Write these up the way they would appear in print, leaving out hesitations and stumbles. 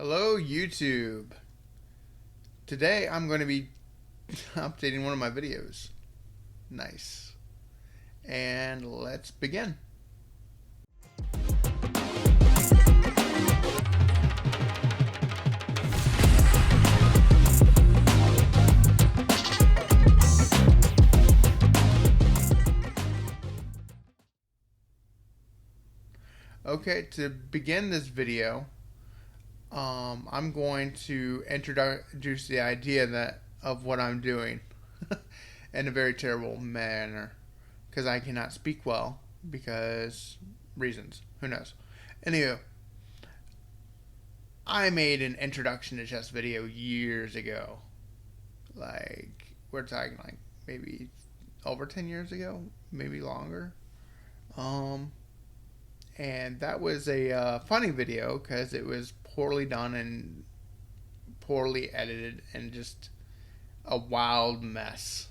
Hello YouTube. Today I'm going to be updating one of my videos. Nice. And let's begin. Okay, to begin this video, I'm going to introduce the idea of what I'm doing in a very terrible manner because I cannot speak well because reasons. Who knows? Anywho, I made an introduction to chess video years ago. Like we're talking like maybe over 10 years ago, maybe longer. Um, and that was a funny video because it was poorly done and poorly edited and just a wild mess,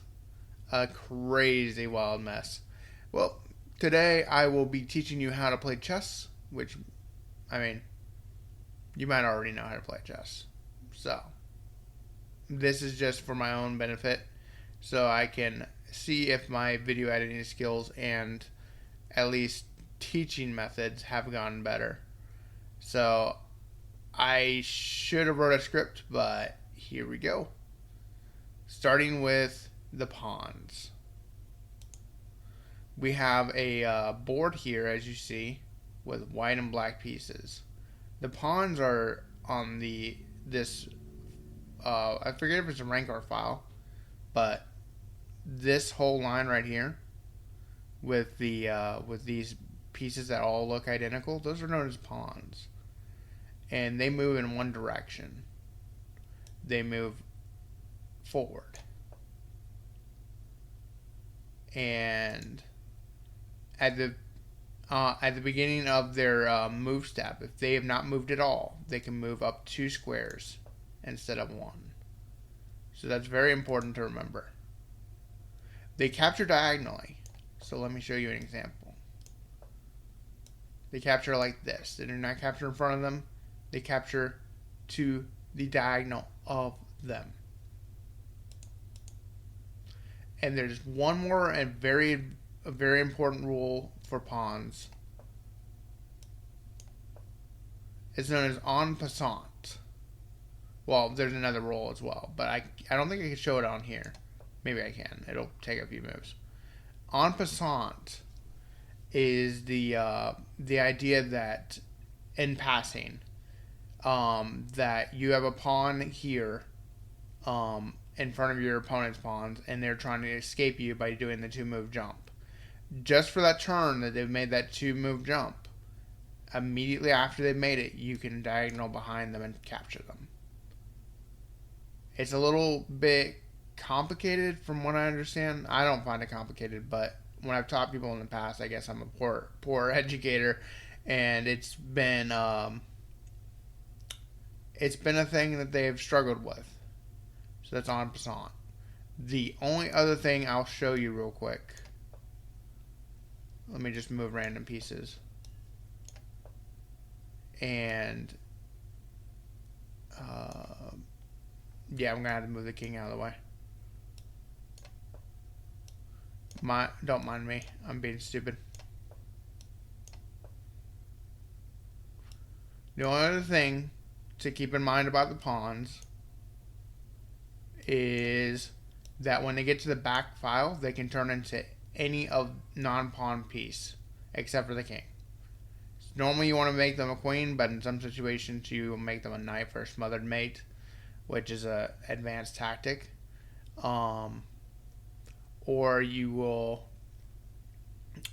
a crazy wild mess. Well, today I will be teaching you how to play chess, which, I mean, you might already know how to play chess. So, this is just for my own benefit so I can see if my video editing skills and at least teaching methods have gotten better. So I should have wrote a script, but here we go. Starting with the pawns. We have a board here, as you see, with white and black pieces. The pawns are on this. I forget if it's a rank or file, but this whole line right here, with these pieces that all look identical, those are known as pawns, and they move in one direction. They move forward, and at the beginning of their move step, if they have not moved at all, they can move up 2 squares instead of 1. So that's very important to remember. They capture diagonally. So let me show you an example. They capture like this. They do not capture in front of them. They capture to the diagonal of them. And there's one more and a very important rule for pawns. It's known as en passant. Well, there's another rule as well, but I don't think I can show it on here. Maybe I can. It'll take a few moves. En passant is the idea that in passing, that you have a pawn here, in front of your opponent's pawns, and they're trying to escape you by doing the 2-move jump. Just for that turn that they've made that 2-move jump, immediately after they've made it, you can diagonal behind them and capture them. It's a little bit complicated from what I understand. I don't find it complicated, but when I've taught people in the past, I guess I'm a poor educator, and it's been a thing that they've struggled with. So that's en passant. The only other thing I'll show you real quick. Let me just move random pieces. And yeah, I'm gonna have to move the king out of the way. Don't mind me. I'm being stupid. The only other thing to keep in mind about the pawns is that when they get to the back file, they can turn into any of non-pawn piece except for the king. Normally you want to make them a queen, but in some situations you will make them a knight for a smothered mate, which is a advanced tactic. Or you will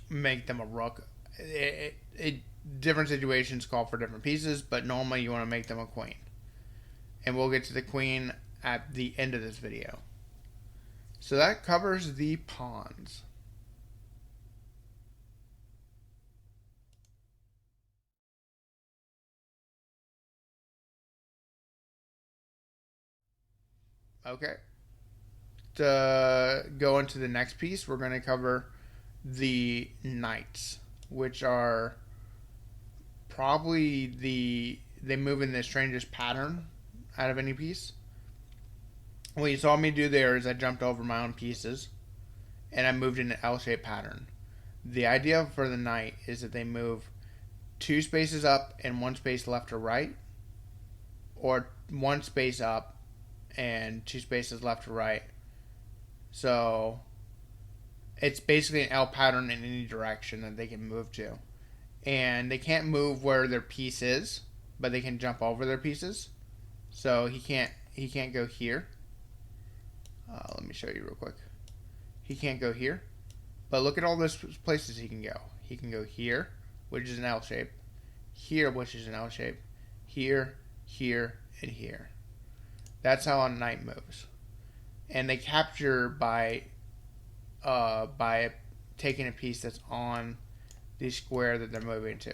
make them a rook. Different situations call for different pieces, but normally you want to make them a queen. And we'll get to the queen at the end of this video. So that covers the pawns. Okay. To go into the next piece, we're going to cover the knights, which are probably they move in the strangest pattern out of any piece. What you saw me do there is I jumped over my own pieces and I moved in an L-shaped pattern. The idea for the knight is that they move 2 spaces up and 1 space left or right, or 1 space up and 2 spaces left or right. So it's basically an L pattern in any direction that they can move to. And they can't move where their piece is, but they can jump over their pieces. So he can't go here. Let me show you real quick. He can't go here, but look at all those places he can go. He can go here, which is an L shape, here, which is an L shape, here, here, and here. That's how a knight moves. And they capture by taking a piece that's on the square that they're moving to.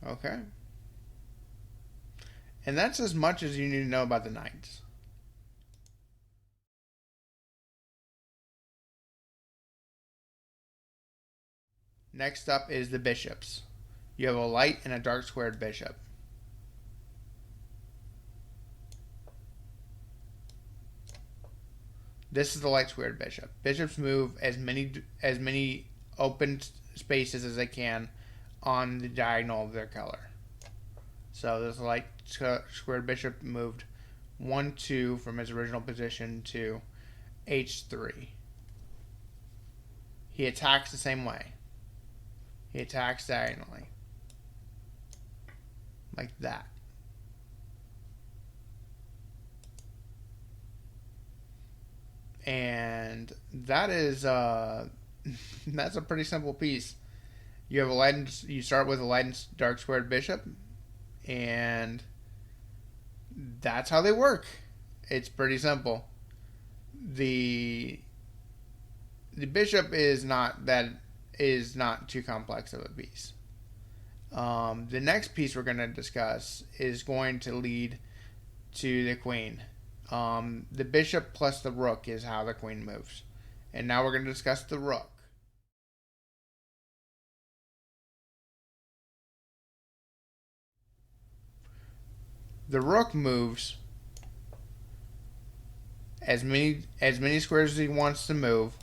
Okay. And that's as much as you need to know about the knights. Next up is the bishops. You have a light and a dark squared bishop. This is the light squared bishop. Bishops move as many open spaces as they can on the diagonal of their color. So this light squared bishop moved 1, 2 from his original position to H3. He attacks the same way. He attacks diagonally. Like that. And that is that's a pretty simple piece. You have you start with a light and dark squared bishop, and that's how they work. It's pretty simple. The bishop is not too complex of a piece. The next piece we're going to discuss is going to lead to the queen. The bishop plus the rook is how the queen moves. And now we're going to discuss the rook. The rook moves as many squares as he wants to move,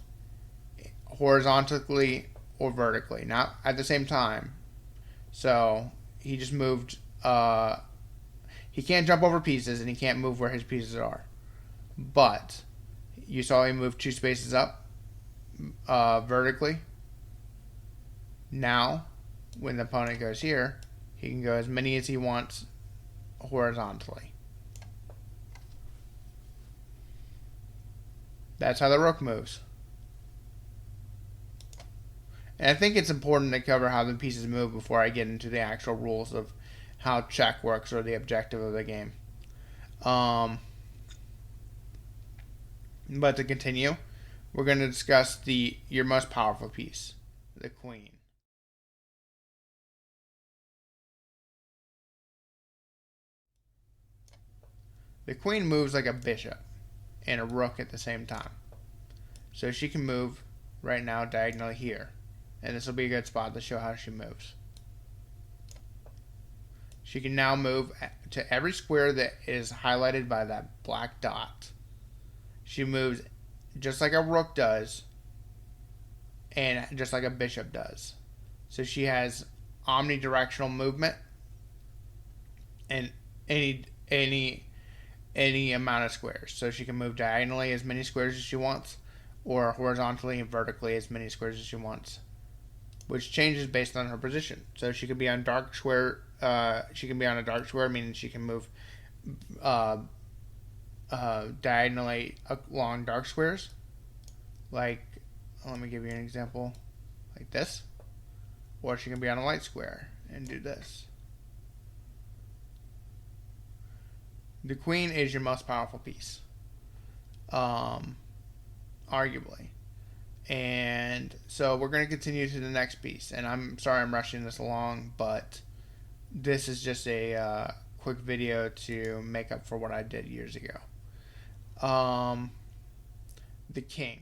horizontally or vertically, not at the same time. So he just moved. He can't jump over pieces, and he can't move where his pieces are. But you saw him move 2 spaces up vertically. Now, when the opponent goes here, he can go as many as he wants horizontally. That's how the rook moves. And I think it's important to cover how the pieces move before I get into the actual rules of how check works or the objective of the game. But to continue, we're going to discuss your most powerful piece, the queen. The queen moves like a bishop and a rook at the same time. So she can move right now diagonally here. And this will be a good spot to show how she moves. She can now move to every square that is highlighted by that black dot. She moves just like a rook does and just like a bishop does. So she has omnidirectional movement and any amount of squares. So she can move diagonally as many squares as she wants, or horizontally and vertically as many squares as she wants, which changes based on her position. So she could be on dark square. She can be on a dark square, meaning she can move diagonally along dark squares. Like, let me give you an example, like this. Or she can be on a light square and do this. The queen is your most powerful piece, arguably. And so we're going to continue to the next piece. And I'm sorry I'm rushing this along, but this is just a quick video to make up for what I did years ago. The king.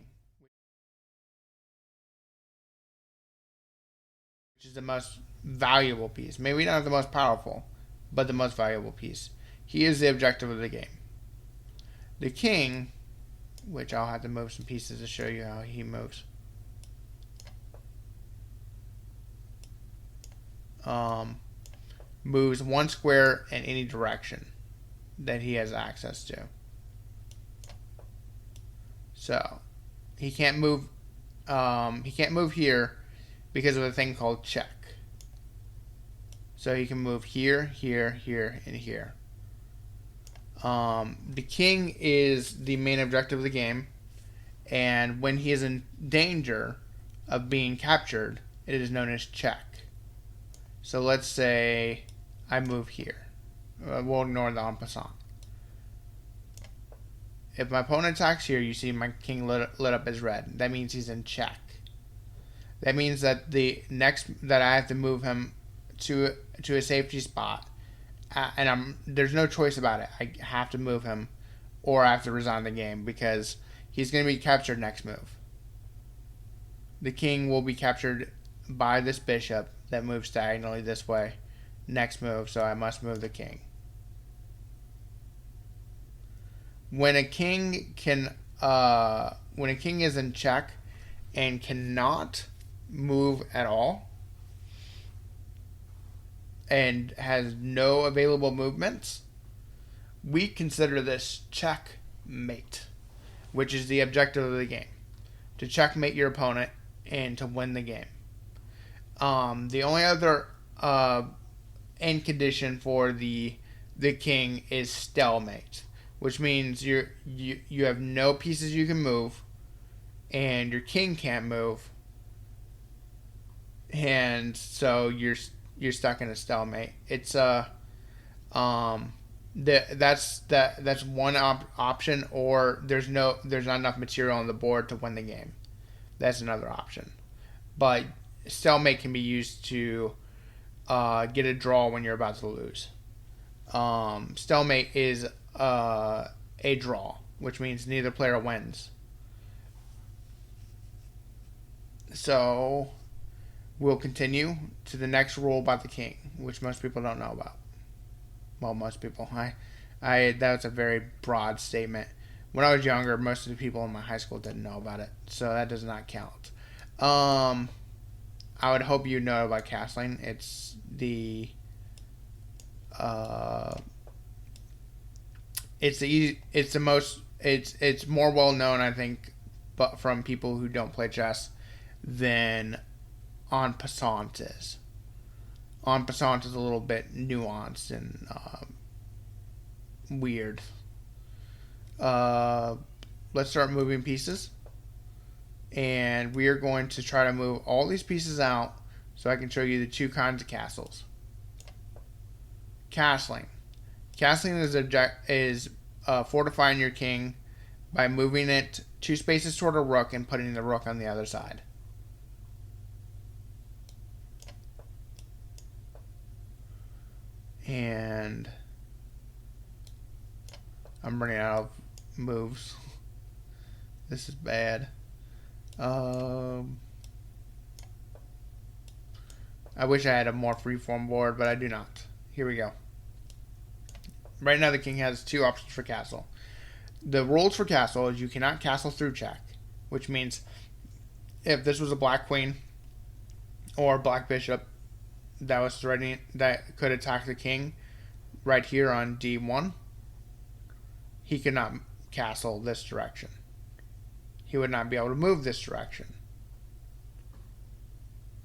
which is the most valuable piece. Maybe not the most powerful, but the most valuable piece. He is the objective of the game. The king, which I'll have to move some pieces to show you how he moves. Moves one square in any direction that he has access to. So he can't move. He can't move here because of a thing called check. So he can move here, here, here, and here. The king is the main objective of the game, and when he is in danger of being captured, it is known as check. So let's say I move here. We'll ignore the en passant. If my opponent attacks here, you see my king lit up as red. That means he's in check. That means that I have to move him to a safety spot, and there's no choice about it. I have to move him, or I have to resign the game because he's going to be captured next move. The king will be captured by this bishop that moves diagonally this way next move, so I must move the king. When a king is in check and cannot move at all and has no available movements, we consider this checkmate, which is the objective of the game, to checkmate your opponent and to win the game. The only other end condition for the king is stalemate, which means you have no pieces you can move, and your king can't move, and so you're stuck in a stalemate. It's that's one option, or there's not enough material on the board to win the game. That's another option, but stalemate can be used to get a draw when you're about to lose. Stalemate is a draw, which means neither player wins. So we'll continue to the next rule about the king, which most people don't know about. Well, most people. That was a very broad statement. When I was younger, most of the people in my high school didn't know about it, so that does not count. I would hope you know about castling. It's the it's more well known, I think, but from people who don't play chess than en passant is. En passant is a little bit nuanced and weird. Let's start moving pieces. And we are going to try to move all these pieces out so I can show you the two kinds of castles. Castling. Castling is fortifying your king by moving it 2 spaces toward a rook and putting the rook on the other side. And I'm running out of moves. This is bad. I wish I had a more freeform board, but I do not. Here we go. Right now the king has 2 options for castle. The rules for castle is you cannot castle through check, which means if this was a black queen or black bishop that could attack the king right here on D1, he could not castle this direction. He would not be able to move this direction.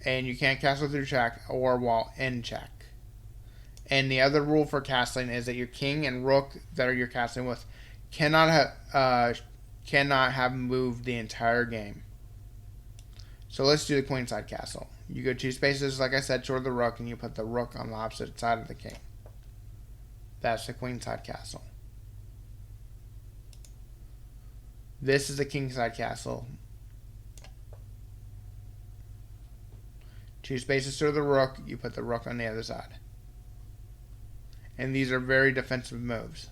And you can't castle through check or while in check. And the other rule for castling is that your king and rook that you're castling with cannot have moved the entire game. So let's do the queenside castle. You go 2 spaces, like I said, toward the rook, and you put the rook on the opposite side of the king. That's the queenside castle. This is the kingside castle. 2 spaces to the rook, you put the rook on the other side. And these are very defensive moves.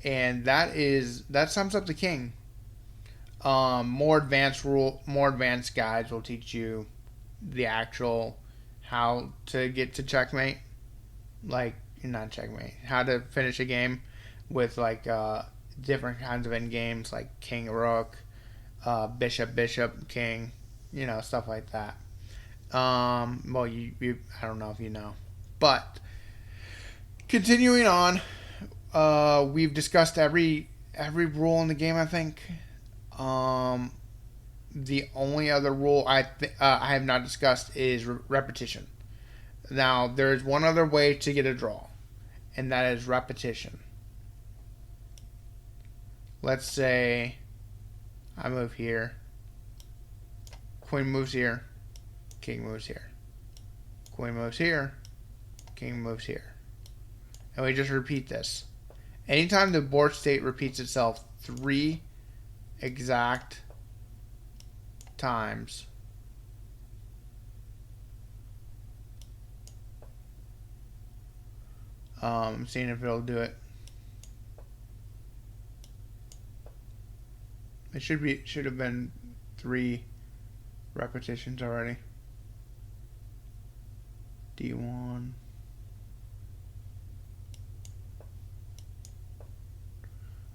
And that sums up the king. more advanced guides will teach you the actual how to get to checkmate, like not checkmate, how to finish a game with like different kinds of end games like king rook, bishop bishop king, stuff like that. Well, you I don't know if you know, but continuing on, we've discussed every rule in the game. I think. The only other rule I have not discussed is repetition. Now, there is one other way to get a draw, and that is repetition. Let's say I move here, queen moves here, king moves here, queen moves here, king moves here, and we just repeat this. Anytime the board state repeats itself 3 exact times, seeing if it'll do it. It should have been 3 repetitions already. D1.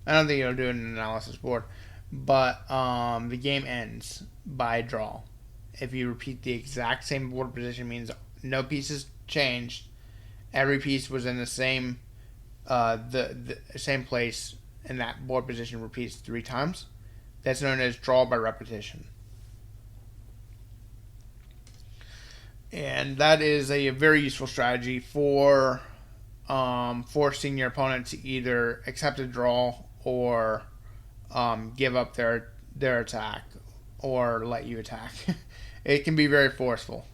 I don't think it'll do an analysis board, but the game ends by draw. If you repeat the exact same board position, means no pieces changed. Every piece was in the same the same place, and that board position repeats 3 times. That's known as draw by repetition. And that is a very useful strategy for forcing your opponent to either accept a draw or give up their attack or let you attack. It can be very forceful.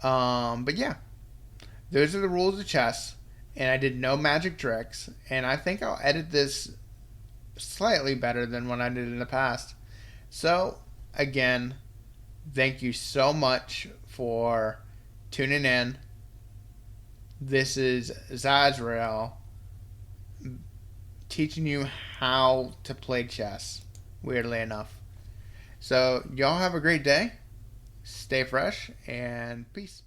But yeah, those are the rules of chess, and I did no magic tricks, and I think I'll edit this slightly better than what I did in the past. So, again, thank you so much for tuning in. This is Zazraiel teaching you how to play chess, weirdly enough. So, y'all have a great day. Stay fresh, and peace.